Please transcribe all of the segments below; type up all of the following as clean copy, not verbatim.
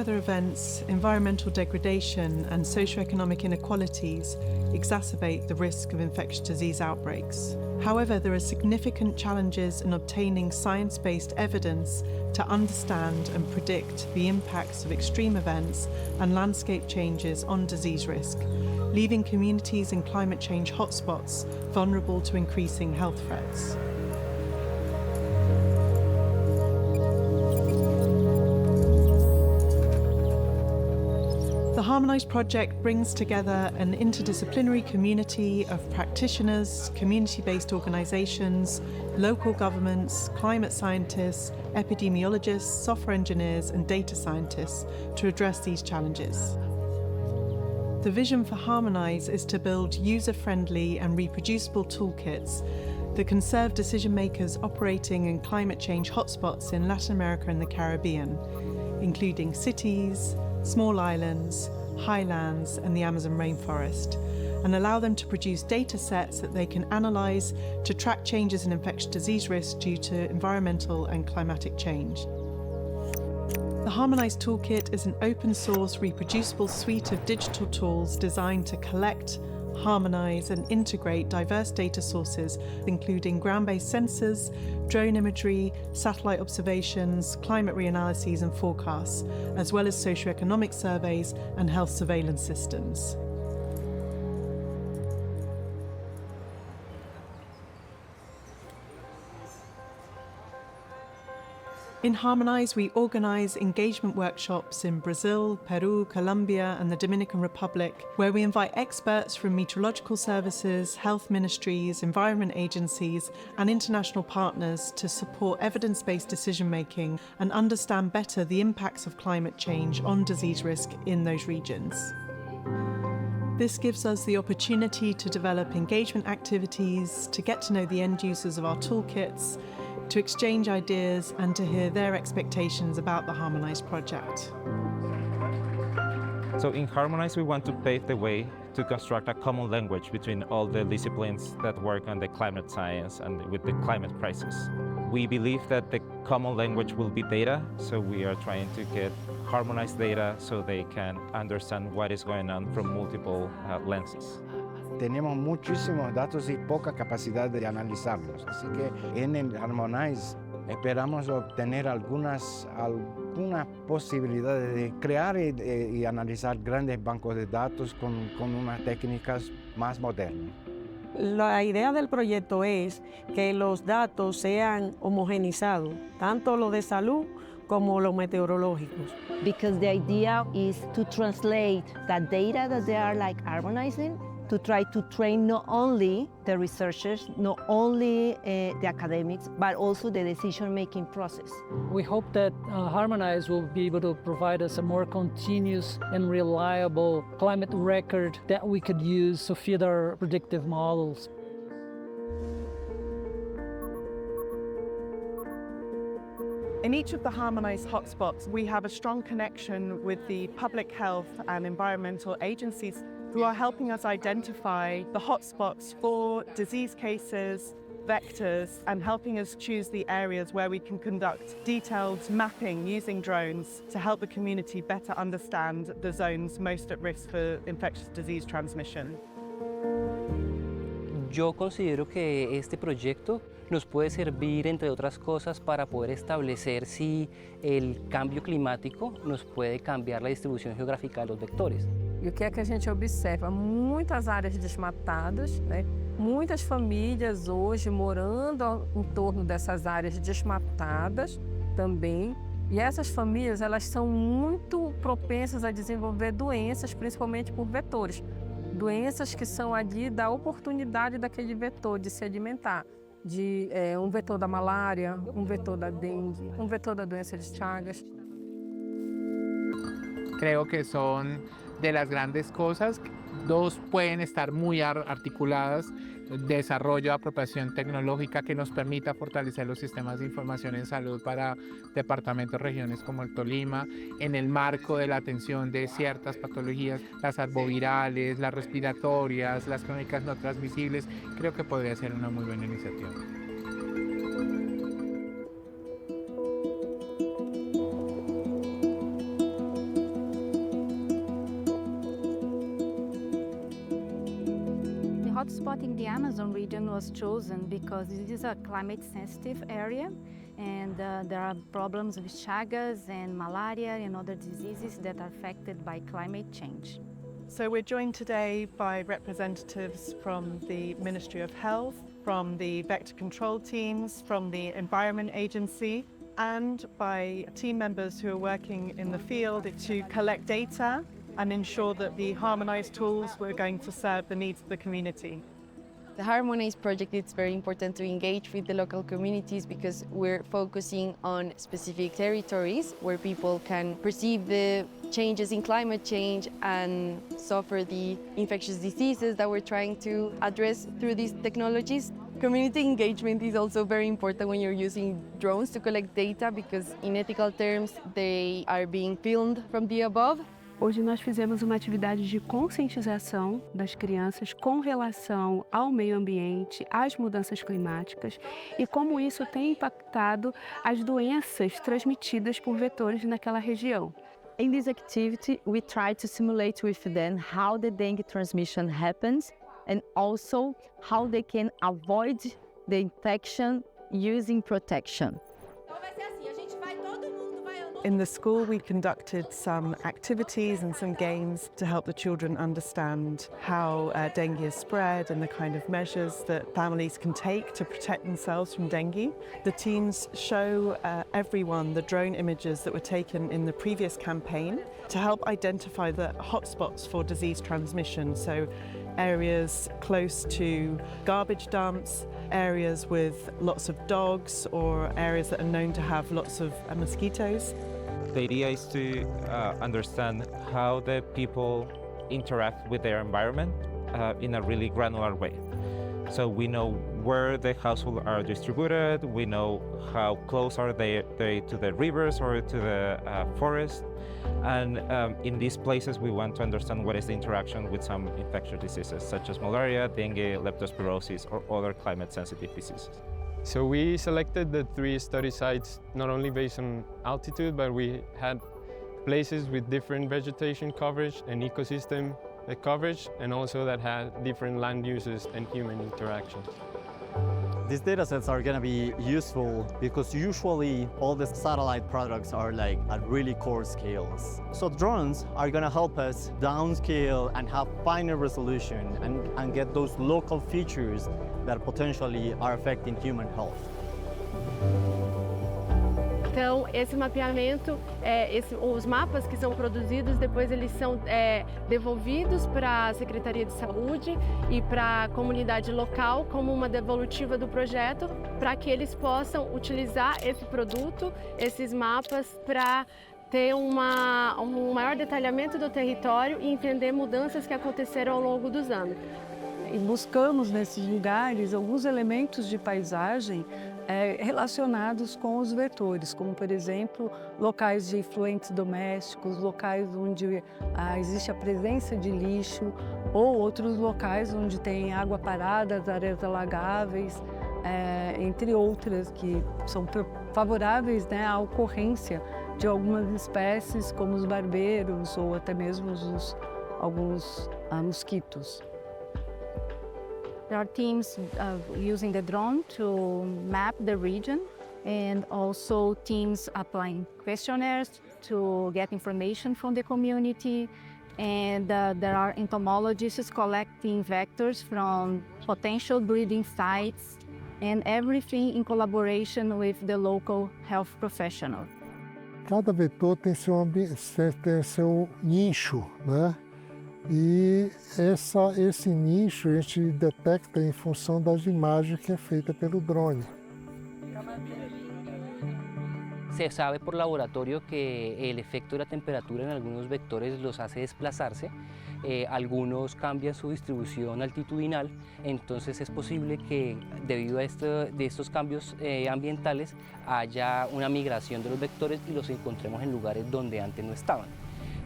weather events, environmental degradation, and socioeconomic inequalities exacerbate the risk of infectious disease outbreaks. However, there are significant challenges in obtaining science-based evidence to understand and predict the impacts of extreme events and landscape changes on disease risk, leaving communities in climate change hotspots vulnerable to increasing health threats. The Harmonize project brings together an interdisciplinary community of practitioners, community-based organizations, local governments, climate scientists, epidemiologists, software engineers, and data scientists to address these challenges. The vision for Harmonize is to build user-friendly and reproducible toolkits that can serve decision makers operating in climate change hotspots in Latin America and the Caribbean, including cities, small islands, highlands, and the Amazon rainforest, and allow them to produce data sets that they can analyze to track changes in infectious disease risk due to environmental and climatic change. The Harmonize Toolkit is an open-source, reproducible suite of digital tools designed to collect, harmonize, and integrate diverse data sources, including ground-based sensors, drone imagery, satellite observations, climate reanalyses and forecasts, as well as socioeconomic surveys and health surveillance systems. In Harmonize, we organize engagement workshops in Brazil, Peru, Colombia, and the Dominican Republic, where we invite experts from meteorological services, health ministries, environment agencies, and international partners to support evidence-based decision-making and understand better the impacts of climate change on disease risk in those regions. This gives us the opportunity to develop engagement activities, to get to know the end users of our toolkits, to exchange ideas and to hear their expectations about the Harmonize project. So in Harmonize, we want to pave the way to construct a common language between all the disciplines that work on the climate science and with the climate crisis. We believe that the common language will be data, so we are trying to get harmonized data so they can understand what is going on from multiple lenses. Tenemos muchísimos datos y poca capacidad de analizarlos, así que en el Harmonize esperamos obtener algunas posibilidades de crear y analizar grandes bancos de datos con unas técnicas más modernas. La idea del proyecto es que los datos sean homogenizados, tanto los de salud como los meteorológicos. Because the idea is to translate that data that they are harmonizing to try to train not only the researchers, not only the academics, but also the decision-making process. We hope that Harmonize will be able to provide us a more continuous and reliable climate record that we could use to feed our predictive models. In each of the Harmonize hotspots, we have a strong connection with the public health and environmental agencies who are helping us identify the hotspots for disease cases, vectors, and helping us choose the areas where we can conduct detailed mapping using drones to help the community better understand the zones most at risk for infectious disease transmission. Yo considero que este proyecto nos puede servir, entre otras cosas, para poder establecer si el cambio climático nos puede cambiar la distribución geográfica de los vectores. E o que é que a gente observa? Muitas áreas desmatadas, né? Muitas famílias hoje morando em torno dessas áreas desmatadas também. E essas famílias, elas são muito propensas a desenvolver doenças, principalmente por vetores. Doenças que são ali da oportunidade daquele vetor de se alimentar. Um vetor da malária, um vetor da dengue, um vetor da doença de Chagas. Creo que son de las grandes cosas. Dos pueden estar muy articuladas, desarrollo, apropiación tecnológica que nos permita fortalecer los sistemas de información en salud para departamentos, regiones como el Tolima, en el marco de la atención de ciertas patologías, las arbovirales, las respiratorias, las crónicas no transmisibles. Creo que podría ser una muy buena iniciativa. hotspot in the Amazon region was chosen because it is a climate-sensitive area, and there are problems with Chagas and malaria and other diseases that are affected by climate change. So we're joined today by representatives from the Ministry of Health, from the vector control teams, from the Environment Agency, and by team members who are working in the field to collect data and ensure that the harmonized tools were going to serve the needs of the community. The Harmonize project, it's very important to engage with the local communities because we're focusing on specific territories where people can perceive the changes in climate change and suffer the infectious diseases that we're trying to address through these technologies. Community engagement is also very important when you're using drones to collect data because in ethical terms they are being filmed from the above. Hoje nós fizemos uma atividade de conscientização das crianças com relação ao meio ambiente, às mudanças climáticas e como isso tem impactado as doenças transmitidas por vetores naquela região. In this activity, we try to simulate with them how the dengue transmission happens and also how they can avoid the infection using protection. In the school, we conducted some activities and some games to help the children understand how dengue is spread and the kind of measures that families can take to protect themselves from dengue. The teams show everyone the drone images that were taken in the previous campaign to help identify the hotspots for disease transmission. So areas close to garbage dumps, areas with lots of dogs, or areas that are known to have lots of mosquitoes. The idea is to understand how the people interact with their environment in a really granular way. So we know where the households are distributed, we know how close are they to the rivers or to the forest, and in these places we want to understand what is the interaction with some infectious diseases such as malaria, dengue, leptospirosis, or other climate-sensitive diseases. So we selected the 3 study sites not only based on altitude, but we had places with different vegetation coverage and ecosystem coverage, and also that had different land uses and human interaction. These data sets are going to be useful because usually all the satellite products are like at really coarse scales. So drones are going to help us downscale and have finer resolution and get those local features that potentially are affecting human health. Então, esse mapeamento, os mapas que são produzidos, depois eles são devolvidos para a Secretaria de Saúde e para a comunidade local como uma devolutiva do projeto, para que eles possam utilizar esse produto, esses mapas, para ter um maior detalhamento do território e entender mudanças que aconteceram ao longo dos anos. E buscamos nesses lugares alguns elementos de paisagem relacionados com os vetores, como, por exemplo, locais de efluentes domésticos, locais onde existe a presença de lixo, ou outros locais onde tem água parada, áreas alagáveis, entre outras, que são favoráveis, né, à ocorrência de algumas espécies, como os barbeiros ou até mesmo alguns mosquitos. There are teams using the drone to map the region, and also teams applying questionnaires to get information from the community. And there are entomologists collecting vectors from potential breeding sites, and everything in collaboration with the local health professional. Cada vetor tem seu nicho, né? E esse nicho a gente detecta em função das imagens que é feita pelo drone. Se sabe por laboratorio que el efecto de la temperatura en algunos vectores los hace desplazarse, algunos cambian su distribución altitudinal, entonces es posible que debido a estos cambios ambientales haya una migración de los vectores y los encontremos en lugares donde antes no estaban.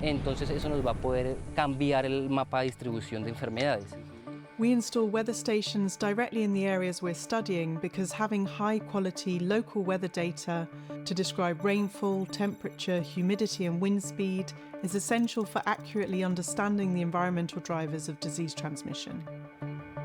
Entonces eso nos va a poder cambiar el mapa de distribución de enfermedades. We install weather stations directly in the areas we're studying because having high-quality local weather data to describe rainfall, temperature, humidity and wind speed is essential for accurately understanding the environmental drivers of disease transmission.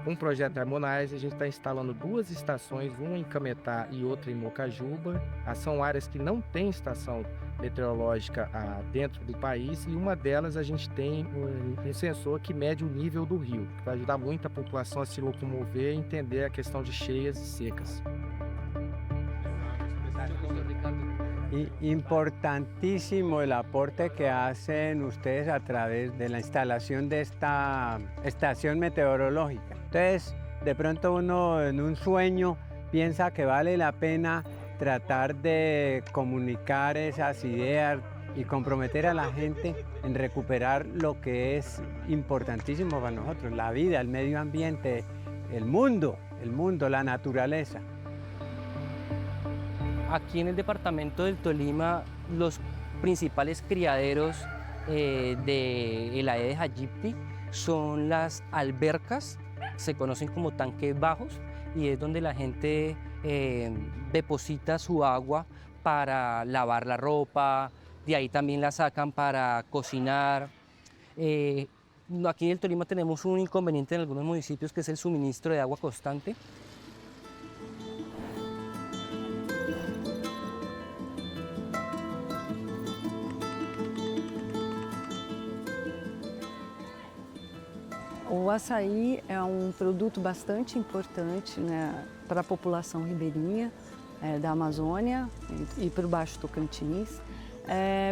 Com o projeto Harmonize, a gente está instalando 2 estações, uma em Cametá e outra em Mocajuba. São áreas que não têm estação meteorológica dentro do país, e uma delas a gente tem um sensor que mede o nível do rio, que vai ajudar muito a população a se locomover e entender a questão de cheias e secas. Importantísimo el aporte que hacen ustedes a través de la instalación de esta estación meteorológica. Entonces, de pronto uno en un sueño piensa que vale la pena tratar de comunicar esas ideas y comprometer a la gente en recuperar lo que es importantísimo para nosotros, la vida, el medio ambiente, el mundo, la naturaleza. Aquí en el departamento del Tolima, los principales criaderos del Aedes aegypti son las albercas, se conocen como tanques bajos, y es donde la gente deposita su agua para lavar la ropa, de ahí también la sacan para cocinar. Aquí en el Tolima tenemos un inconveniente en algunos municipios, que es el suministro de agua constante. O açaí é um produto bastante importante, né, para a população ribeirinha da Amazônia e para o Baixo Tocantins.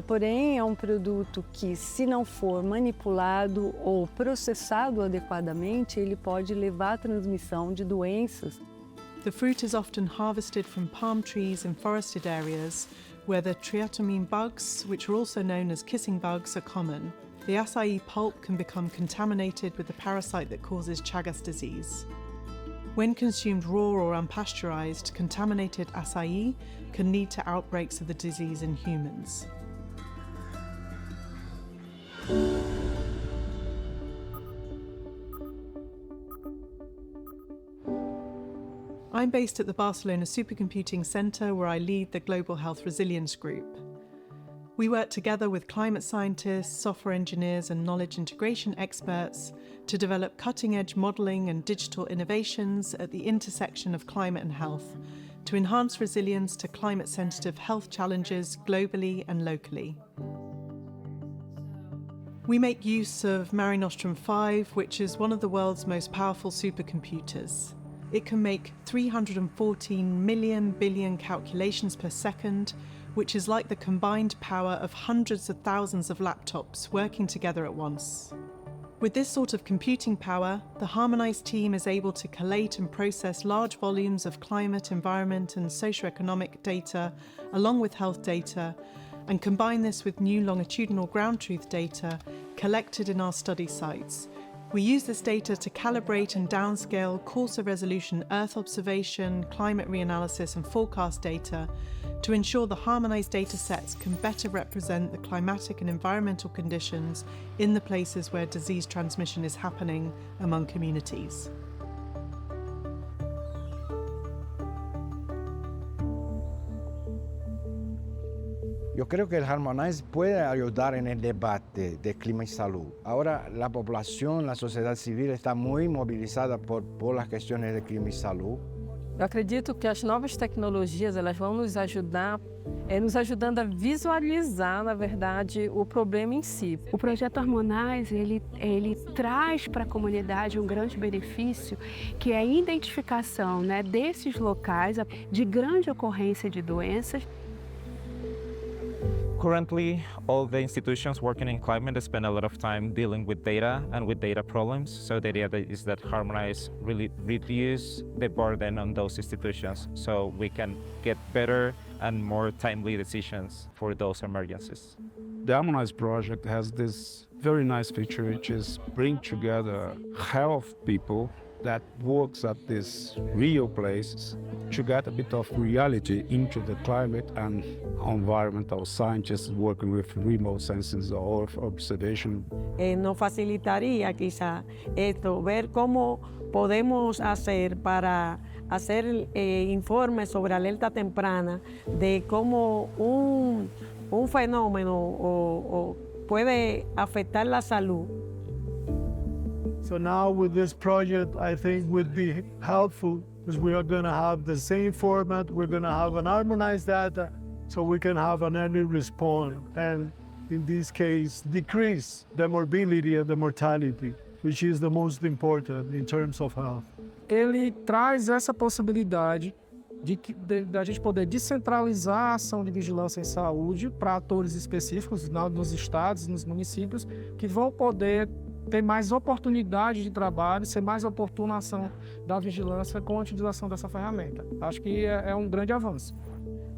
Porém, é um produto que, se não for manipulado ou processado adequadamente, ele pode levar à transmissão de doenças. The fruit is often harvested from palm trees in forested areas where the triatomine bugs, which are also known as kissing bugs, are common. The acai pulp can become contaminated with the parasite that causes Chagas disease. When consumed raw or unpasteurized, contaminated acai can lead to outbreaks of the disease in humans. I'm based at the Barcelona Supercomputing Centre, where I lead the Global Health Resilience Group. We work together with climate scientists, software engineers and knowledge integration experts to develop cutting-edge modelling and digital innovations at the intersection of climate and health to enhance resilience to climate-sensitive health challenges globally and locally. We make use of Mare Nostrum 5, which is one of the world's most powerful supercomputers. It can make 314 billion calculations per second, which is like the combined power of hundreds of thousands of laptops working together at once. With this sort of computing power, the Harmonize team is able to collate and process large volumes of climate, environment and socioeconomic data, along with health data, and combine this with new longitudinal ground truth data collected in our study sites. We use this data to calibrate and downscale coarser resolution Earth observation, climate reanalysis and forecast data to ensure the harmonized data sets can better represent the climatic and environmental conditions in the places where disease transmission is happening among communities. Yo creo que el Harmonize puede ayudar en el debate de clima y salud. Ahora la población, la sociedad civil está muy movilizada por las cuestiones de clima y salud. Eu acredito que as novas tecnologias elas vão nos ajudar, nos ajudando a visualizar, na verdade, o problema em si. O projeto Harmonize, ele traz para a comunidade um grande benefício, que é a identificação, né, desses locais de grande ocorrência de doenças. Currently, all the institutions working in climate spend a lot of time dealing with data and with data problems. So the idea is that Harmonize really reduce the burden on those institutions so we can get better and more timely decisions for those emergencies. The Harmonize project has this very nice feature, which is bring together health people that works at these real places to get a bit of reality into the climate, and environmental scientists working with remote sensors or observation. Nos facilitaría quizá esto, ver cómo podemos hacer para hacer informes sobre alerta temprana de cómo un fenómeno puede afectar la salud. So now with this project, I think would be helpful because we are going to have the same format. We're going to have an harmonized data so we can have an early response and in this case, decrease the morbidity and the mortality, which is the most important in terms of health. Ele traz essa possibilidade da gente poder descentralizar a ação de vigilância em saúde para atores específicos nos estados, nos municípios, que vão poder ter mais oportunidade de trabalho, ser mais oportuna a ação da vigilância com a utilização dessa ferramenta. Acho que é um grande avanço.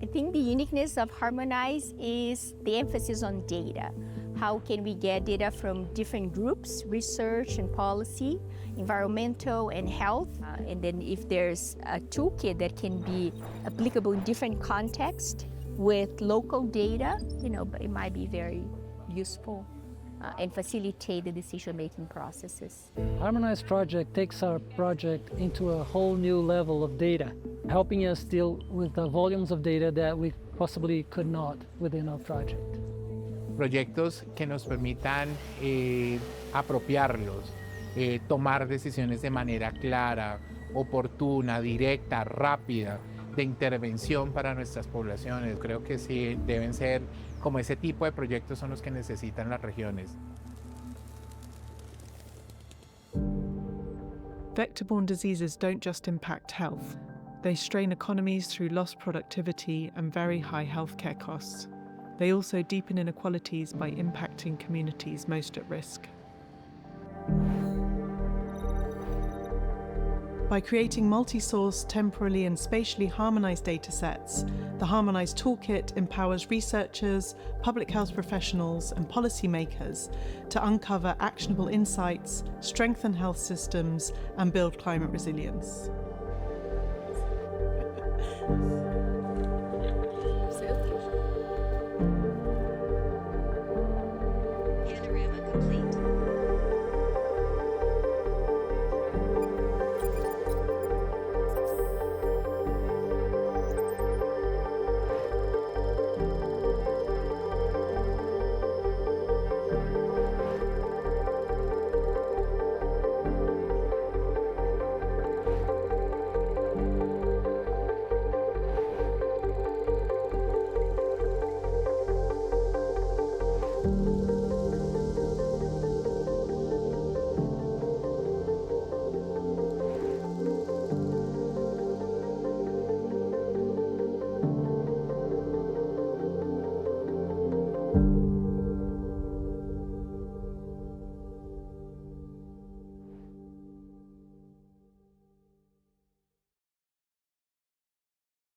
I think the uniqueness of Harmonize is the emphasis on data. How can we get data from different groups, research and policy, environmental and health, and then if there's a toolkit that can be applicable in different contexts with local data, it might be very useful and facilitate the decision-making processes. Harmonize project takes our project into a whole new level of data, helping us deal with the volumes of data that we possibly could not within our project. Proyectos que nos permitan apropiarlos, tomar decisiones de manera clara, oportuna, directa, rápida, de intervención para nuestras poblaciones. Creo que sí deben ser como ese tipo de proyectos son los que necesitan las regiones. Vector-borne diseases don't just impact health. They strain economies through lost productivity and very high healthcare costs. They also deepen inequalities by impacting communities most at risk. By creating multi-source, temporally and spatially harmonized datasets, the Harmonize Toolkit empowers researchers, public health professionals and policymakers to uncover actionable insights, strengthen health systems and build climate resilience. you.